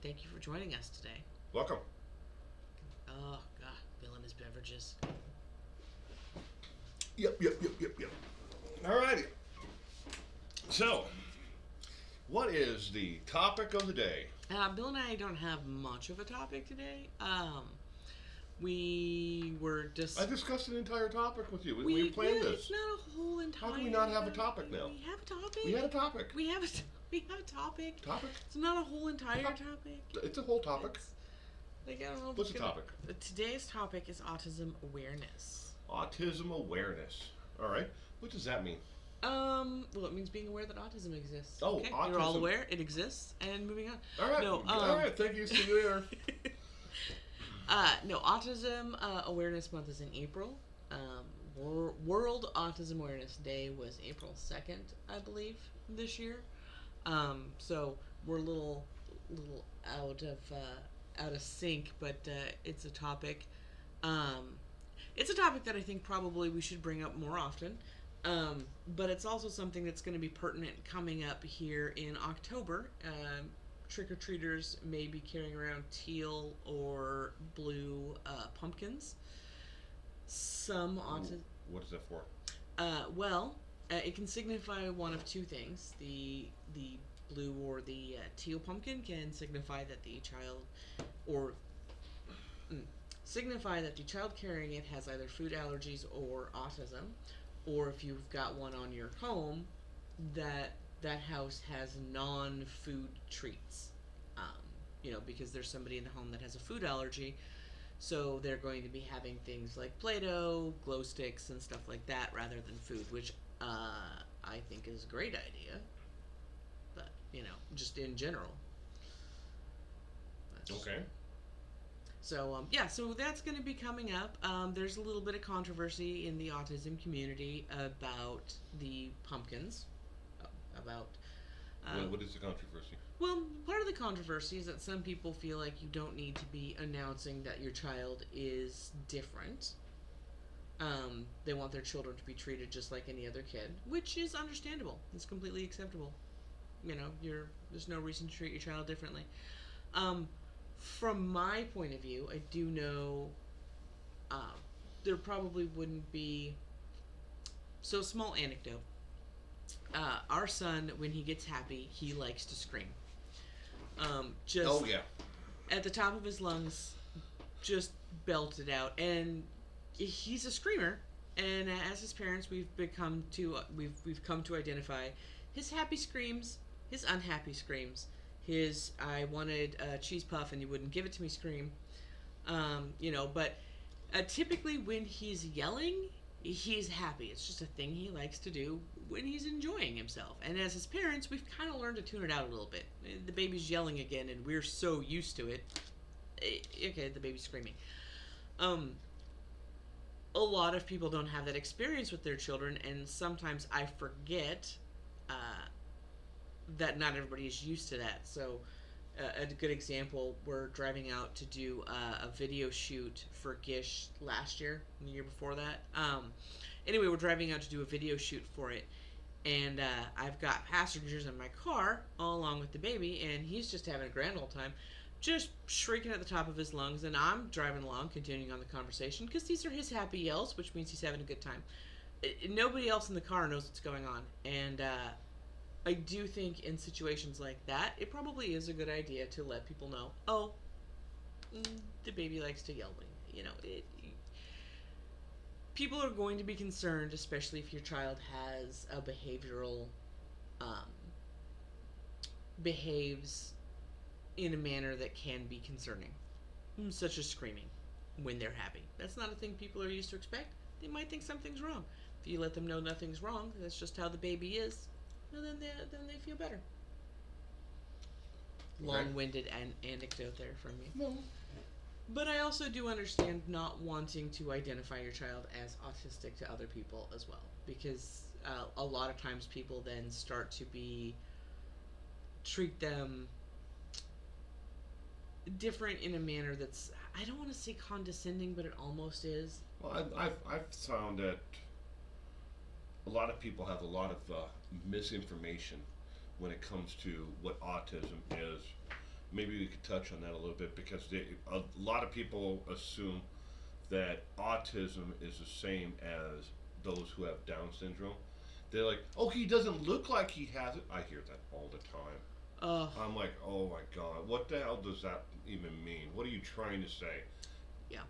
thank you for joining us today. Welcome. Oh, God, Bill and his beverages. Yep. Alrighty. So, what is the topic of the day? Bill and I don't have much of a topic today. We were just. I discussed an entire topic with you. We planned this. It's not a whole entire. How can we not have a topic now? We have a topic. We had a topic. We have a topic. Topic? It's not a whole entire topic. It's a whole topic. I don't know. What's the topic? Today's topic is autism awareness. Autism awareness. All right. What does that mean? Well, it means being aware that autism exists. Oh, okay? autism. You're all aware it exists, and moving on. All right. No, all right. Thank you. See you later. No, Autism Awareness Month is in April. World Autism Awareness Day was April 2nd, I believe, this year. So we're a little out of sync, but it's a topic. It's a topic that I think probably we should bring up more often. But it's also something that's going to be pertinent coming up here in October. Trick-or-treaters may be carrying around teal or blue pumpkins. Some autism. What is that for? It can signify one of two things. The blue or the teal pumpkin can signify that the child, or signify that the child carrying it has either food allergies or autism, or if you've got one on your home, that house has non-food treats. Because there's somebody in the home that has a food allergy, so they're going to be having things like Play-Doh, glow sticks, and stuff like that rather than food, which I think is a great idea. But, just in general. Okay. So, so that's going to be coming up. There's a little bit of controversy in the autism community about the pumpkins. What is the controversy? Well, part of the controversy is that some people feel like you don't need to be announcing that your child is different. They want their children to be treated just like any other kid, which is understandable. It's completely acceptable. There's no reason to treat your child differently. From my point of view, I do know there probably wouldn't be... So, small anecdote. Our son, when he gets happy, he likes to scream. Oh, yeah. At the top of his lungs, just belt it out. And he's a screamer. And as his parents, we've come to identify his happy screams, his unhappy screams, his "I wanted a cheese puff and you wouldn't give it to me" scream. But typically when he's yelling, he's happy. It's just a thing he likes to do when he's enjoying himself. And as his parents, we've kind of learned to tune it out a little bit. The baby's yelling again, and we're so used to it. Okay, the baby's screaming. A lot of people don't have that experience with their children, and sometimes I forget that not everybody is used to that. So a good example, we're driving out to do a video shoot for Gish last year, and the year before that. Anyway, we're driving out to do a video shoot for it, and I've got passengers in my car all along with the baby, and he's just having a grand old time, just shrieking at the top of his lungs, and I'm driving along, continuing on the conversation, because these are his happy yells, which means he's having a good time. Nobody else in the car knows what's going on, and I do think in situations like that, it probably is a good idea to let people know, the baby likes to yell. People are going to be concerned, especially if your child has a behavioral, behaves in a manner that can be concerning, such as screaming when they're happy. That's not a thing people are used to expect. They might think something's wrong. If you let them know nothing's wrong, that's just how the baby is, and then they feel better. Long-winded anecdote there from me. No. But I also do understand not wanting to identify your child as autistic to other people as well, because a lot of times people then start to treat them different in a manner that's, I don't want to say condescending, but it almost is. Well, I've found that a lot of people have a lot of misinformation when it comes to what autism is maybe we could touch on that a little bit because a lot of people assume that autism is the same as those who have Down syndrome. They're like, oh, he doesn't look like he has it. I hear that all the time. Uh, I'm like, oh my god, what the hell does that even mean? What are you trying to say? yeah.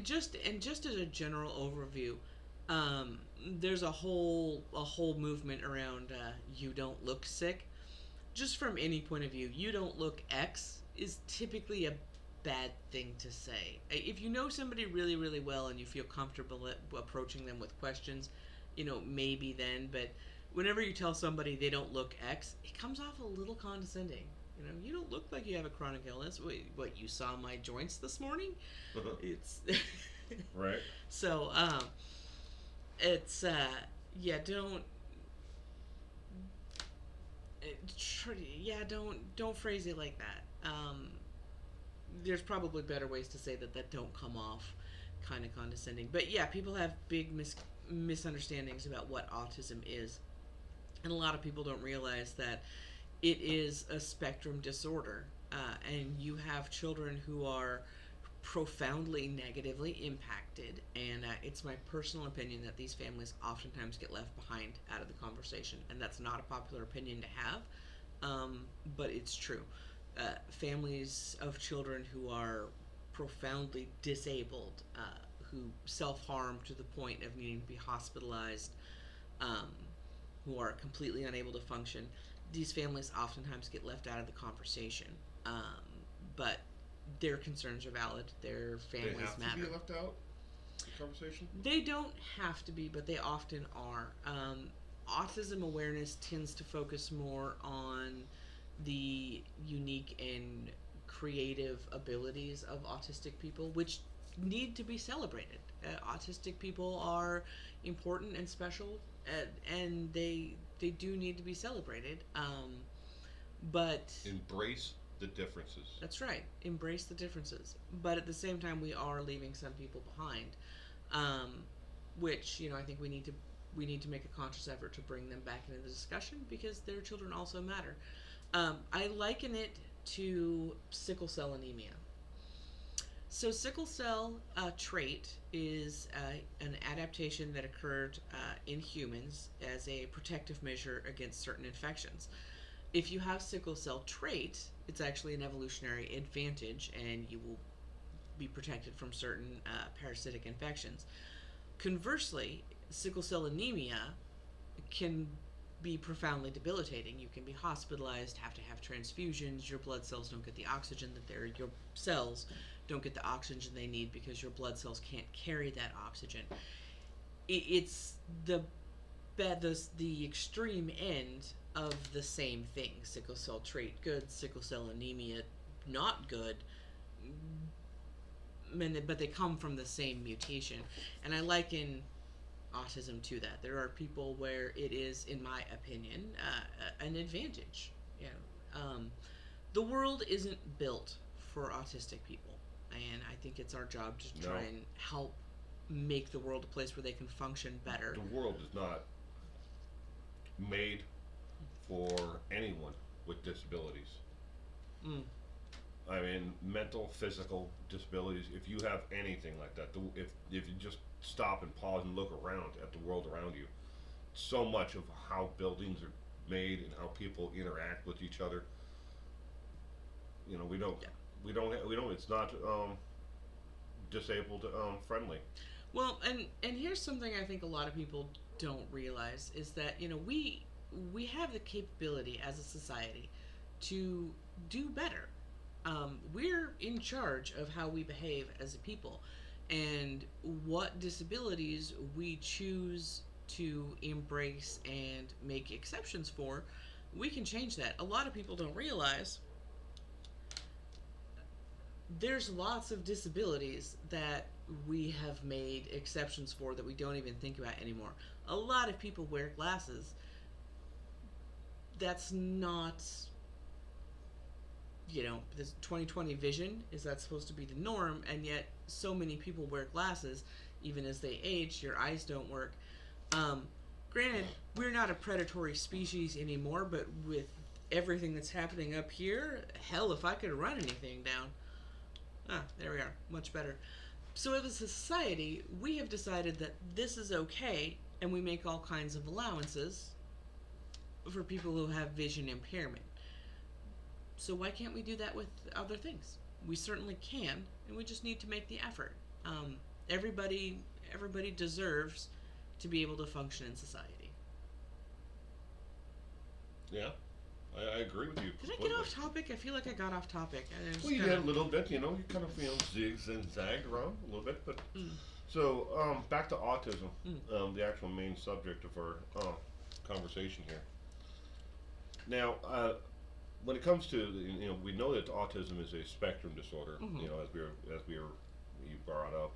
Just as a general overview, um, there's a whole movement around you don't look sick. Just from any point of view, you don't look X is typically a bad thing to say. If you know somebody really, really well and you feel comfortable approaching them with questions, maybe then, but whenever you tell somebody they don't look X, it comes off a little condescending. You don't look like you have a chronic illness. Wait, what, you saw my joints this morning? It's Right? so it's yeah, don't don't phrase it like that. There's probably better ways to say that don't come off kind of condescending. But yeah, people have big misunderstandings about what autism is, and a lot of people don't realize that it is a spectrum disorder, and you have children who are profoundly negatively impacted, and it's my personal opinion that these families oftentimes get left behind out of the conversation, and that's not a popular opinion to have, but it's true. Families of children who are profoundly disabled, who self-harm to the point of needing to be hospitalized, um, who are completely unable to function, these families oftentimes get left out of the conversation. But their concerns are valid. Their They families have to matter. be left out of the conversation? They don't have to be, but they often are. Autism awareness tends to focus more on the unique and creative abilities of autistic people, which need to be celebrated. Autistic people are important and special, and they do need to be celebrated. But Embrace the differences. that's right. Embrace the differences. But at the same time, we are leaving some people behind, um, which I think we need to make a conscious effort to bring them back into the discussion because their children also matter. I liken it to sickle cell anemia. So sickle cell trait is an adaptation that occurred in humans as a protective measure against certain infections. If you have sickle cell trait, it's actually an evolutionary advantage, and you will be protected from certain parasitic infections. Conversely, sickle cell anemia can be profoundly debilitating. You can be hospitalized, have to have transfusions, your blood cells don't get the oxygen your cells don't get the oxygen they need because your blood cells can't carry that oxygen. It's the extreme end of the same thing. Sickle cell trait good, sickle cell anemia not good, but they come from the same mutation. And I liken autism to that. There are people where it is, in my opinion, an advantage. The world isn't built for autistic people, and I think it's our job to try and help make the world a place where they can function better. The world is not made for anyone with disabilities. Mm. I mean, mental, physical disabilities. If you have anything like that, if you just stop and pause and look around at the world around you, so much of how buildings are made and how people interact with each other. We don't. Yeah. We don't. It's not disabled friendly. Well, and here's something I think a lot of people don't realize is that we have the capability as a society to do better. We're in charge of how we behave as a people, and what disabilities we choose to embrace and make exceptions for. We can change that. A lot of people don't realize there's lots of disabilities that we have made exceptions for that we don't even think about anymore. A lot of people wear glasses. That's not, this 2020 vision, is that supposed to be the norm? And yet so many people wear glasses. Even as they age, your eyes don't work. Granted, we're not a predatory species anymore, but with everything that's happening up here, hell, if I could run anything down. Ah, there we are. Much better. So, as a society, we have decided that this is okay, and we make all kinds of allowances for people who have vision impairment. So, why can't we do that with other things? We certainly can, and we just need to make the effort. Um, everybody, everybody deserves to be able to function in society. Yeah, I agree with you Did I completely. get off topic? I feel like I got off topic. I just Well, you kinda, did a little bit, you kind of, zigs and zagged around a little bit, but mm, so back to autism, mm, the actual main subject of our conversation here. Now, when it comes to we know that autism is a spectrum disorder. mm-hmm. As we were you brought up.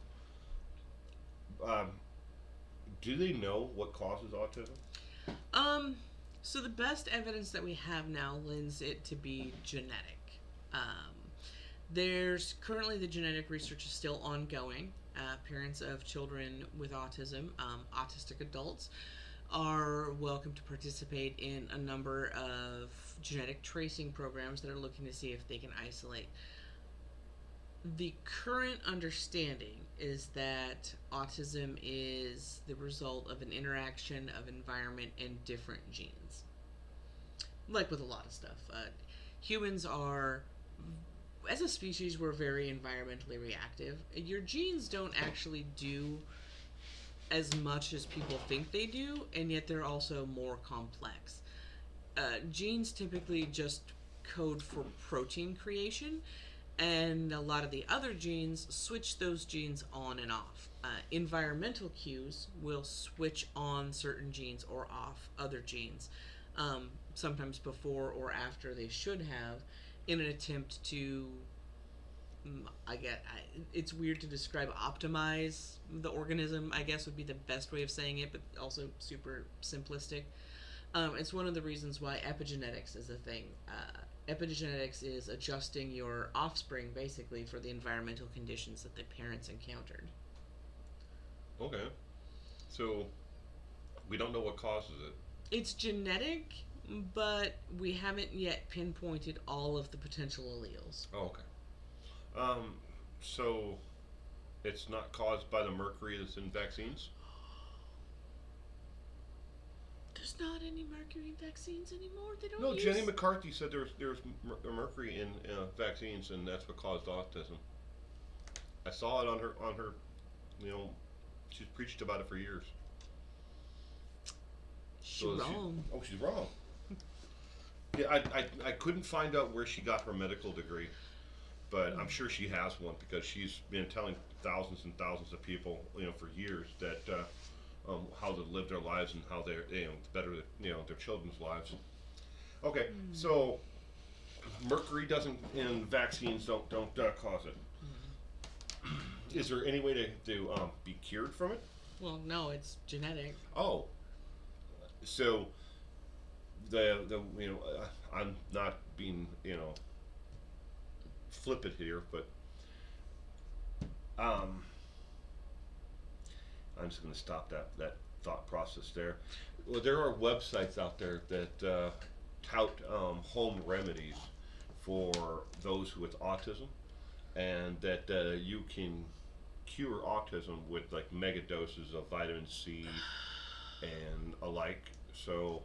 Um, do they know what causes autism? Um, so the best evidence that we have now lends it to be genetic. Um, there's currently the genetic research is still ongoing. Parents of children with autism, autistic adults, are welcome to participate in a number of genetic tracing programs that are looking to see if they can isolate. The current understanding is that autism is the result of an interaction of environment and different genes. Like with a lot of stuff, humans are, as a species, we're very environmentally reactive. Your genes don't actually do as much as people think they do, and yet they're also more complex. Genes typically just code for protein creation, and a lot of the other genes switch those genes on and off. Environmental cues will switch on certain genes or off other genes, sometimes before or after they should have, in an attempt to it's weird to describe optimize the organism, I guess would be the best way of saying it, but also super simplistic. It's one of the reasons why epigenetics is a thing. Epigenetics is adjusting your offspring basically for the environmental conditions that the parents encountered. Okay, so we don't know what causes it. It's genetic, but we haven't yet pinpointed all of the potential alleles. Oh, okay. Um, so it's not caused by the mercury that's in vaccines. There's not any mercury in vaccines anymore. They don't No, use. Jenny McCarthy said there was mercury in vaccines, and that's what caused autism. I saw it on her. You know, she's preached about it for years. She's So wrong. she's wrong. Yeah, I couldn't find out where she got her medical degree, but I'm sure she has one because she's been telling thousands and thousands of people, for years that how to live their lives and how they're, better, their children's lives. Okay, so mercury doesn't in vaccines don't cause it. Is there any way to be cured from it? Well, no, it's genetic. Oh, so the I'm not being flippant here, but um, I'm just going to stop that thought process there. Well, there are websites out there that tout home remedies for those with autism, and that you can cure autism with like mega doses of vitamin C and alike. So,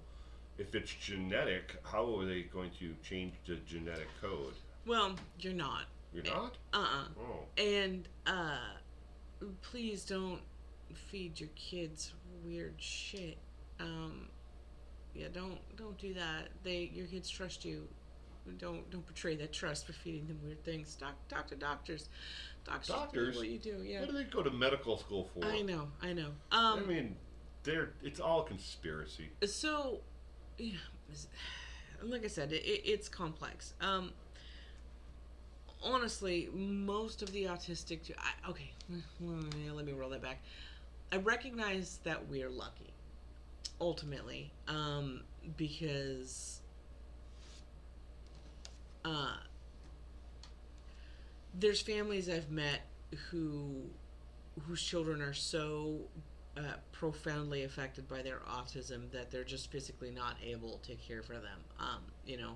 if it's genetic, how are they going to change the genetic code? Well, you're not. You're not? Oh. And please don't feed your kids weird shit. Yeah, don't do that. Your kids trust you. Don't betray that trust by feeding them weird things. Talk to doctors. Doctors? What you do? Yeah. What do they go to medical school for? I know. I mean, it's all conspiracy. So, yeah, like I said, it's complex. Honestly, most of the autistic. Okay, let me roll that back. I recognize that we're lucky, ultimately, because there's families I've met whose children are so profoundly affected by their autism that they're just physically not able to care for them. You know,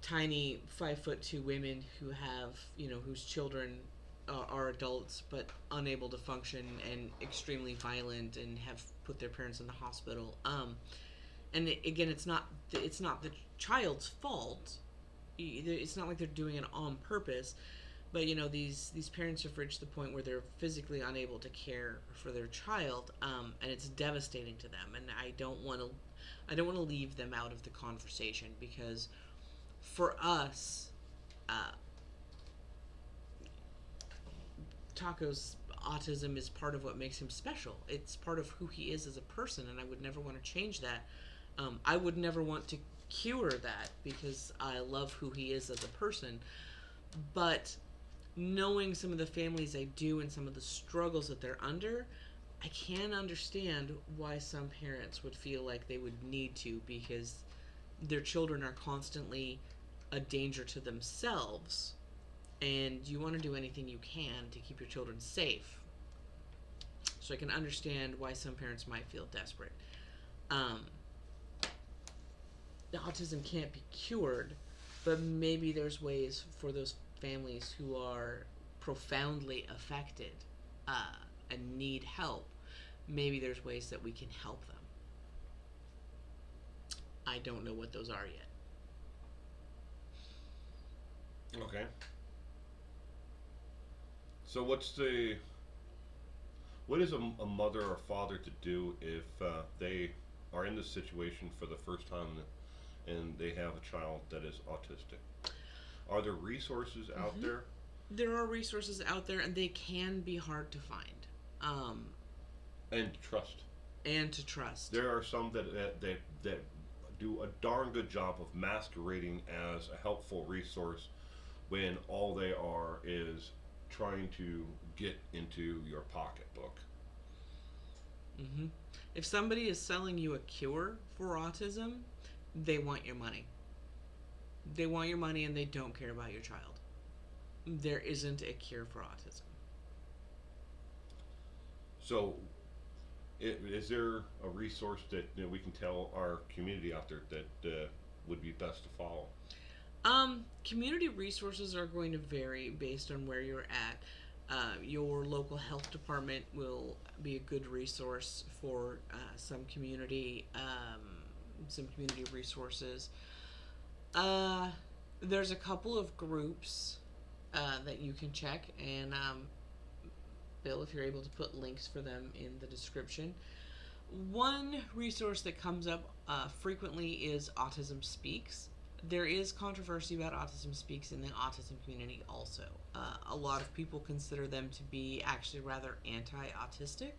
tiny 5'2" women who have, you know, whose children are adults but unable to function and extremely violent and have put their parents in the hospital. And again, it's not the child's fault. It's not like they're doing it on purpose. But you know, these parents have reached the point where they're physically unable to care for their child, and it's devastating to them. And I don't want to leave them out of the conversation because for us, uh, Taco's autism is part of what makes him special. It's part of who he is as a person, and I would never want to change that. I would never want to cure that because I love who he is as a person. But knowing some of the families I do and some of the struggles that they're under, I can understand why some parents would feel like they would need to because their children are constantly a danger to themselves and you want to do anything you can to keep your children safe. So I can understand why some parents might feel desperate. Um, the autism can't be cured, but maybe there's ways for those families who are profoundly affected and need help. Maybe there's ways that we can help them. I don't know what those are yet. Okay. So what is a mother or father to do if they are in this situation for the first time and they have a child that is autistic? Are there resources out Mm-hmm. there? There are resources out there, and they can be hard to find um, And trust. and to trust. There are some that do a darn good job of masquerading as a helpful resource when all they are is trying to get into your pocketbook. Hmm. If somebody is selling you a cure for autism, they want your money. They want your money and they don't care about your child. There isn't a cure for autism. So, is there a resource that we can tell our community out there that would be best to follow? Community resources are going to vary based on where you're at. Your local health department will be a good resource for some community resources. Uh, there's a couple of groups that you can check, and Bill, if you're able to put links for them in the description. One resource that comes up frequently is Autism Speaks. There is controversy about Autism Speaks in the autism community also. A lot of people consider them to be actually rather anti autistic,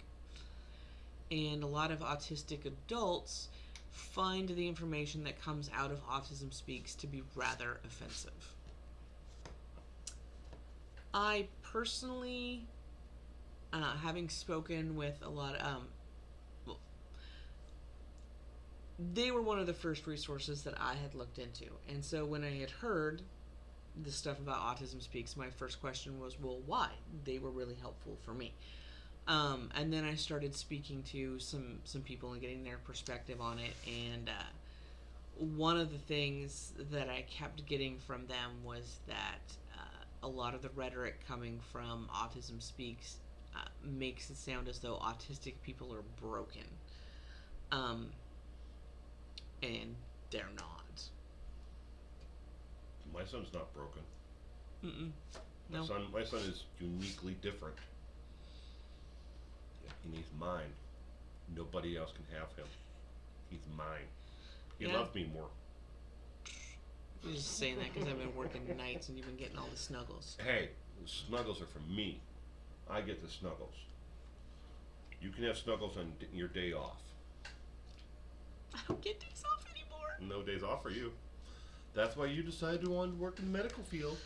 and a lot of autistic adults find the information that comes out of Autism Speaks to be rather offensive. I personally, having spoken with a lot of, well, they were one of the first resources that I had looked into. And so when I had heard the stuff about Autism Speaks, my first question was, well, why? They were really helpful for me. And then I started speaking to some people and getting their perspective on it. And one of the things that I kept getting from them was that a lot of the rhetoric coming from Autism Speaks makes it sound as though autistic people are broken. Um, and they're not. My son's not broken. Mm-mm. My No. son, my son is uniquely different, and he's mine. Nobody else can have him. He's mine. He Yeah. loves me more. You're just saying that because I've been working nights and you've been getting all the snuggles. Hey, the snuggles are from me. I get the snuggles. You can have snuggles on your day off. I don't get days off anymore. No days off for you. That's why you decided to want to work in the medical field.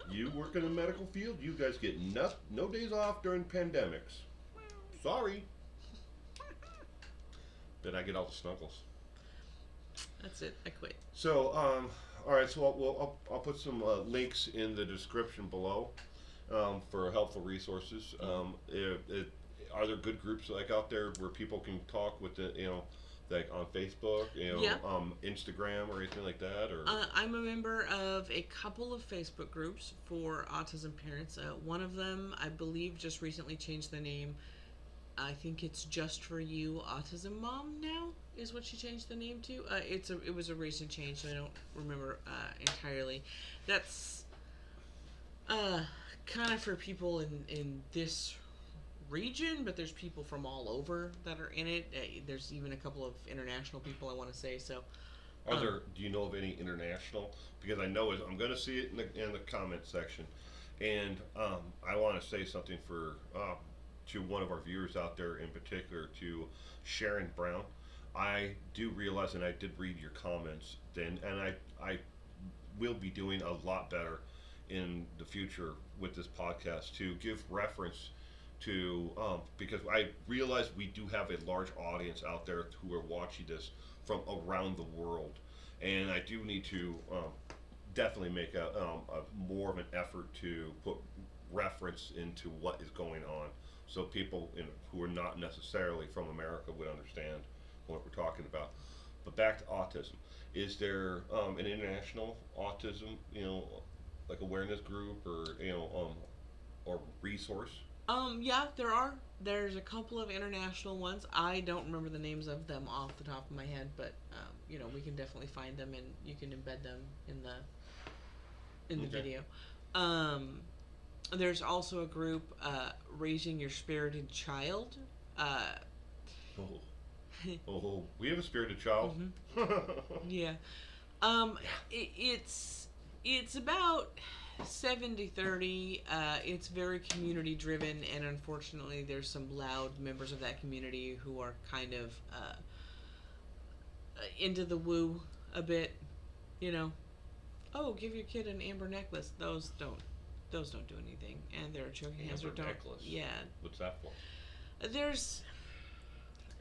You work in the medical field, you guys get no days off during pandemics. Sorry. But I get all the snuggles. That's it. I quit. So, all right. So I'll put some links in the description below for helpful resources. are there good groups like out there where people can talk with the like on Facebook, Yeah. Instagram or anything like that, or I'm a member of a couple of Facebook groups for autism parents. One of them, I believe, just recently changed the name. I think it's Just for You Autism Mom now is what she changed the name to. It was a recent change, so I don't remember entirely. That's uh, kind of for people in this region, but there's people from all over that are in it. There's even a couple of international people I want to say. So, are um, there? Do you know of any international? Because I know I'm going to see it in the comment section, and I want to say something for to one of our viewers out there in particular, to Sharon Brown. I do realize, and I did read your comments then, and I will be doing a lot better in the future with this podcast to give reference to because I realize we do have a large audience out there who are watching this from around the world, and I do need to definitely make a more of an effort to put reference into what is going on, so people who are not necessarily from America would understand what we're talking about. But back to autism, is there an international autism, like awareness group or or resource? yeah, there are. There's a couple of international ones. I don't remember the names of them off the top of my head, but we can definitely find them and you can embed them in the Okay. video. Um, there's also a group, Raising Your Spirited Child. Uh, Oh, oh, we have a spirited child. mhm, Yeah. yeah. It's about 70-30. It's very community driven, and unfortunately, there's some loud members of that community who are kind of into the woo a bit. You know, oh, give your kid an amber necklace. Those don't do anything, and they're a choking Amber hazard. Don't. necklace. Yeah, What's that for? there's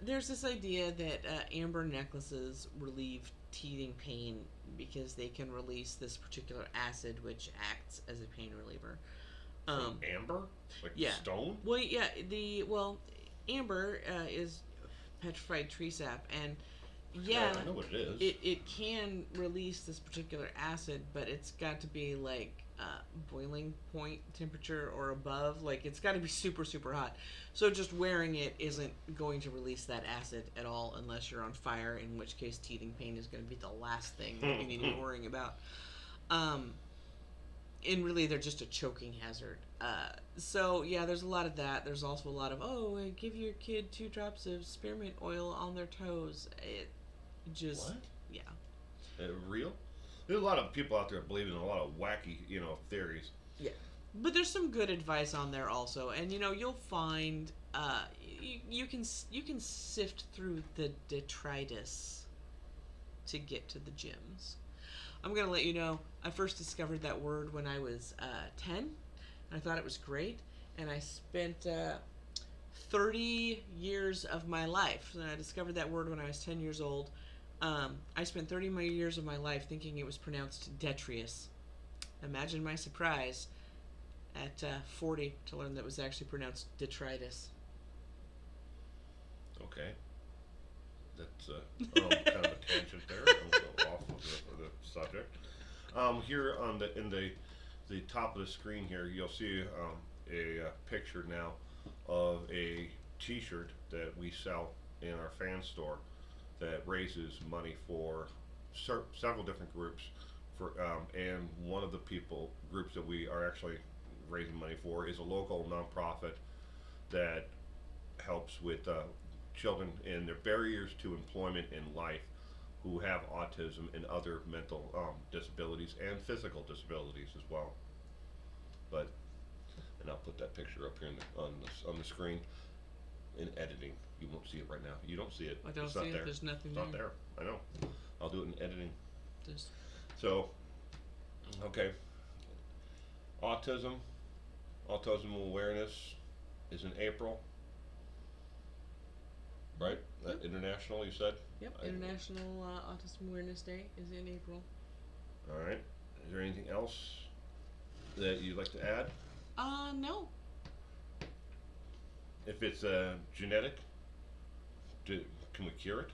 there's this idea that amber necklaces relieve teething pain because they can release this particular acid which acts as a pain reliever. From Um, amber? Like yeah. stone? Amber is petrified tree sap, and Yeah, yeah, I know what it is. it can release this particular acid, but it's got to be like boiling point temperature or above. Like it's got to be super super hot. So just wearing it isn't going to release that acid at all unless you're on fire. In which case, teething pain is going to be the last thing that you need to be worrying about. Um, and really, they're just a choking hazard. So yeah, there's a lot of that. There's also a lot of give your kid 2 drops of spearmint oil on their toes. It just What? yeah. Real? There's a lot of people out there believing in a lot of wacky, theories. Yeah. But there's some good advice on there also, and you'll find you can sift through the detritus to get to the gems. I'm gonna let you know. I first discovered that word when I was 10. I thought it was great, and I spent 30 years of my life. And I discovered that word when I was 10 years old. I spent 30 my years of my life thinking it was pronounced detritus. Imagine my surprise at 40 to learn that it was actually pronounced detritus. Okay. That's kind of a tangent there. I'm go off of the subject. Here on the top of the screen here, you'll see a picture now of a T-shirt that we sell in our fan store that raises money for several different groups. And one of the groups that we are actually raising money for is a local nonprofit that helps with children and their barriers to employment in life who have autism and other mental disabilities and physical disabilities as well. But and I'll put that picture up here on the screen in editing. You won't see it right now. You don't see it. I don't It's see not it. there. There's nothing It's there. not there. I know. I'll do it in editing. There's, So, okay. Autism, autism awareness is in April, right? Yep. International, you said? yep. International Autism Awareness Day is in April. All right. Is there anything else that you'd like to add? No. If it's genetic, do, can we cure it?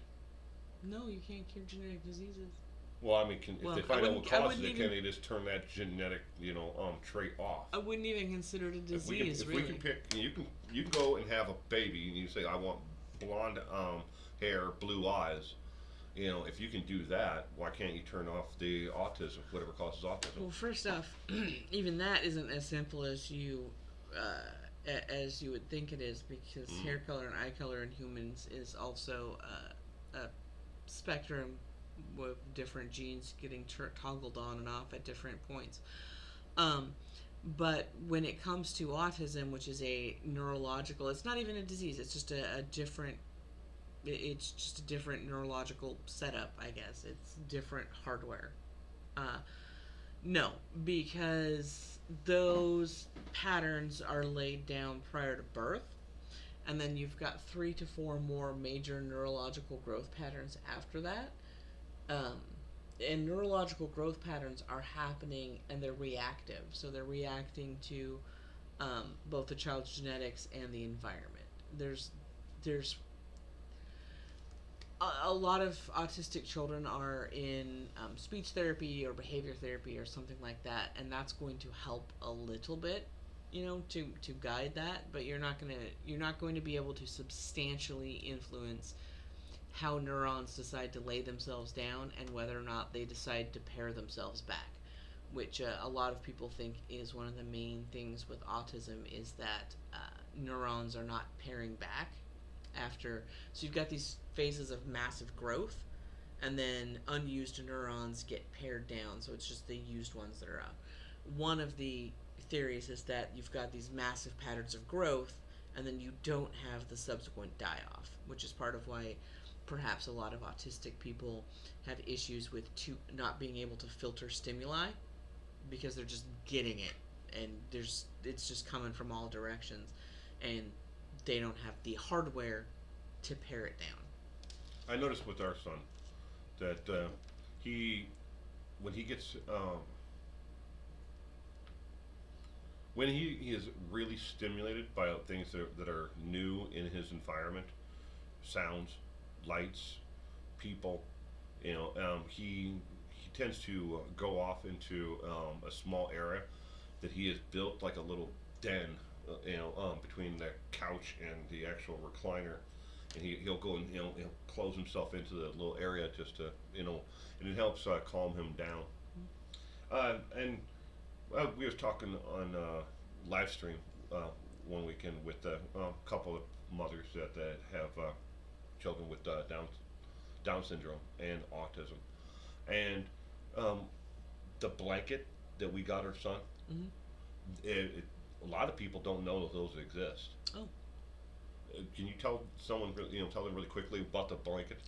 No, you can't cure genetic diseases. Well, I mean, if Well, they find out what I causes wouldn't it, can even, they just turn that genetic, trait off? I wouldn't even consider it a disease, If we can really. pick, you can go and have a baby, and you say, I want blonde hair, blue eyes. If you can do that, why can't you turn off the autism, whatever causes autism? Well, first off, even that isn't as simple as you would think it is, because Mm. hair color and eye color in humans is also a spectrum with different genes getting toggled on and off at different points. Um, but when it comes to autism, which is a neurological, it's not even a disease. It's just a different. It's just a different neurological setup, I guess. It's different hardware. Uh, no, because those patterns are laid down prior to birth, and then you've got 3 to 4 more major neurological growth patterns after that. Um, and neurological growth patterns are happening and they're reactive. So they're reacting to both the child's genetics and the environment. There's a lot of autistic children are in speech therapy or behavior therapy or something like that, and that's going to help a little bit, to guide that. But you're not going to be able to substantially influence how neurons decide to lay themselves down and whether or not they decide to pair themselves back, which a lot of people think is one of the main things with autism, is that neurons are not pairing back after. So you've got these phases of massive growth, and then unused neurons get pared down, so it's just the used ones that are out. One of the theories is that you've got these massive patterns of growth, and then you don't have the subsequent die off, which is part of why perhaps a lot of autistic people have issues with not being able to filter stimuli, because they're just getting it, and it's just coming from all directions, and they don't have the hardware to pare it down. I noticed with our son that he, when he gets, when he is really stimulated by things that are new in his environment, sounds, lights, people, he tends to go off into a small area that he has built like a little den, between the couch and the actual recliner, and he'll go and he'll close himself into the little area just to and it helps calm him down. And we was talking on live stream one weekend with a couple of mothers that have children with Down syndrome and autism, and um, the blanket that we got our son, Mm-hmm. a lot of people don't know that those exist. Oh. Can you tell someone, tell them really quickly about the blanket?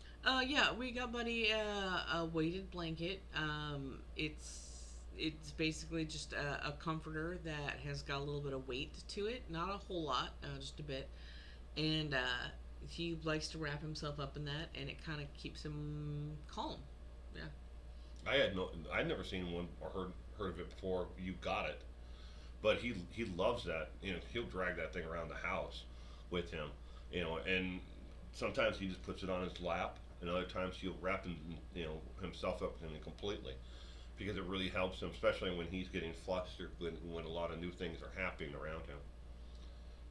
Yeah, we got Buddy a weighted blanket. It's basically just a comforter that has got a little bit of weight to it, not a whole lot, just a bit, and he likes to wrap himself up in that, and it kind of keeps him calm. Yeah. I'd never seen one or heard of it before. You got it, but he loves that. He'll drag that thing around the house with him. And sometimes he just puts it on his lap, and other times he'll wrap himself up in it completely, because it really helps him, especially when he's getting flustered when a lot of new things are happening around him.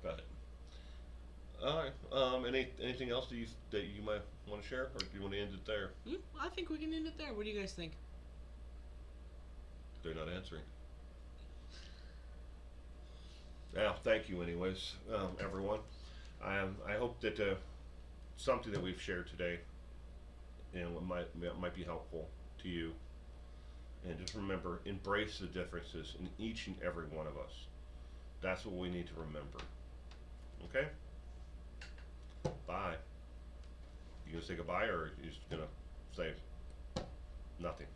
But all right, anything else that you might want to share, or do you want to end it there? I think we can end it there. What do you guys think? They're not answering. Yeah, thank you, anyways, everyone. I hope that something that we've shared today, might be helpful to you. And just remember, embrace the differences in each and every one of us. That's what we need to remember. Okay? Bye. You gonna say goodbye, or you just gonna say nothing?